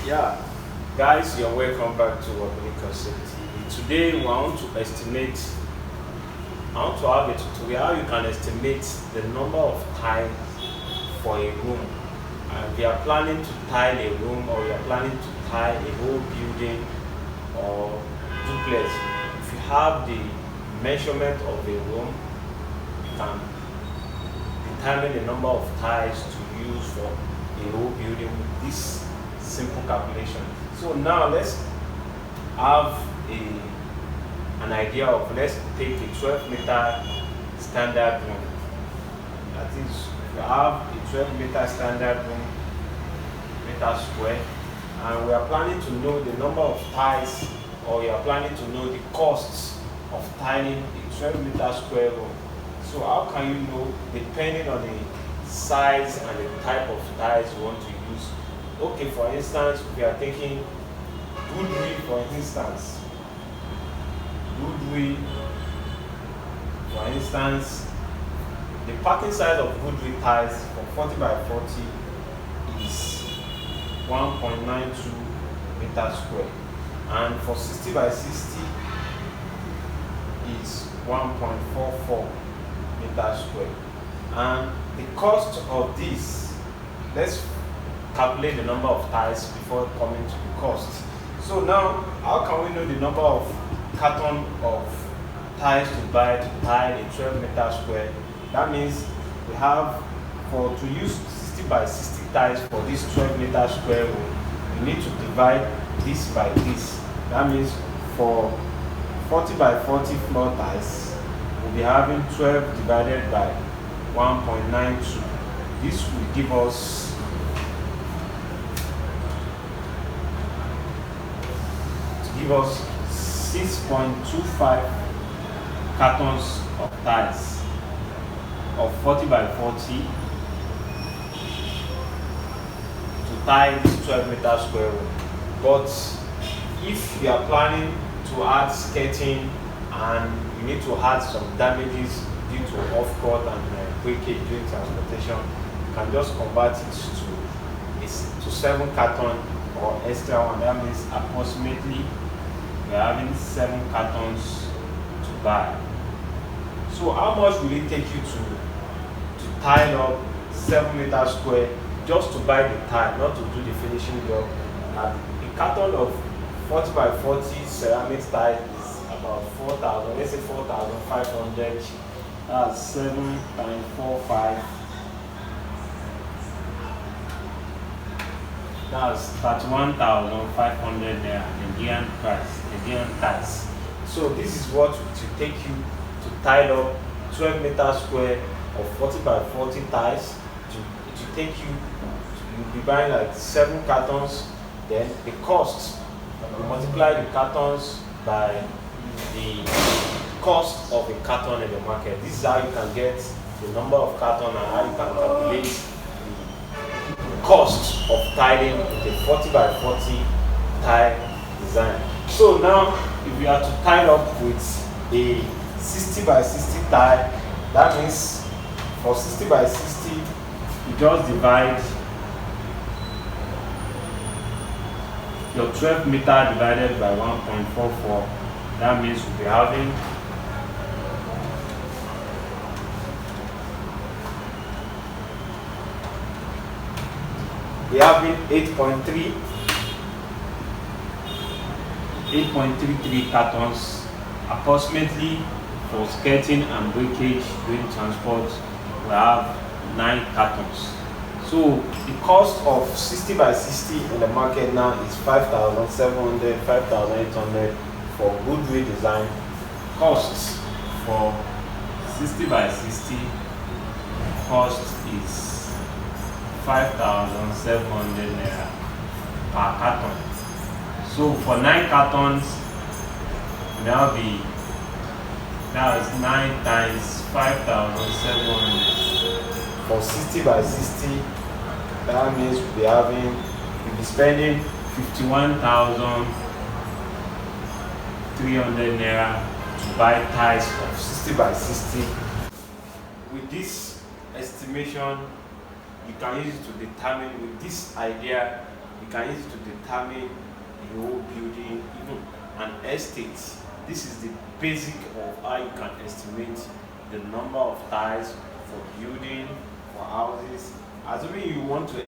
Yeah, guys, you're welcome back to Organic Concept TV. Today, we want to estimate, I want to have a tutorial how you can estimate the number of tiles for a room. If you are planning to tile a room or you are planning to tile a whole building or duplex, if you have the measurement of a room, you can determine the number of tiles to use for a whole building with this simple calculation. So now let's have an idea of, let's take a 12-meter standard room. That is, if you have a 12-meter standard room, meter square, and we are planning to know the number of tiles, or you are planning to know the costs of tiling a 12-meter square room. So how can you know, depending on the size and the type of tiles you want to use? Okay, for instance, we are taking Goodwill, for instance. Goodwill, for instance, the parking size of Goodwill tiles for 40 by 40 is 1.92 meters square, and for 60 by 60 is 1.44 meters square. And the cost of this, let's calculate the number of tiles before coming to the cost. So now, how can we know the number of carton of tiles to buy to tile a 12-meter square? That means we have, to use 60 by 60 tiles for this 12-meter square room, you need to divide this by this. That means for 40 by 40 floor tiles, we'll be having 12 divided by 1.92. This will give us 6.25 cartons of tiles of 40 by 40 to tile this 12-meter square room. But if you are planning to add skirting and you need to add some damages due to off-cut and breakage during transportation, you can just convert it to 7 carton or extra one. That means approximately we are having 7 cartons to buy. So how much will it take you to tile up 7 meters square just to buy the tile, not to do the finishing job? And a carton of 40 by 40 ceramic tile is about 4,000, let's say 4,500. That's 7 times 4, 5. That's 31,500 Nigerian price, Nigerian tax. So this is what it will take you to tile up 12 meters square of 40 by 40 tiles. It will take you, you'll be buying like 7 cartons. Then the cost, you multiply the cartons by the cost of a carton in the market. This is how you can get the number of carton and how you can calculate cost of tiling with a 40 by 40 tile design. So now, if you are to tile up with a 60 by 60 tile, that means for 60 by 60, you just divide your 12 meter divided by 1.44. That means we'll be having we have 8.33 cartons approximately. For skirting and breakage during transport, we have 9 cartons. So the cost of 60 by 60 in the market now is 5,700, 5,800 for Goodwill design. Costs for 60 by 60 cost is 5,700 naira per carton. So for 9 cartons, now that is 9 times 5,700. For 60 by 60, that means we'll be spending 51,300 naira to buy tiles of 60 by 60. With this estimation, you can use it to determine, with this idea, You can use it to determine the whole building, even an estate. This is the basic of how you can estimate the number of tiles for building, for houses. Assuming you want to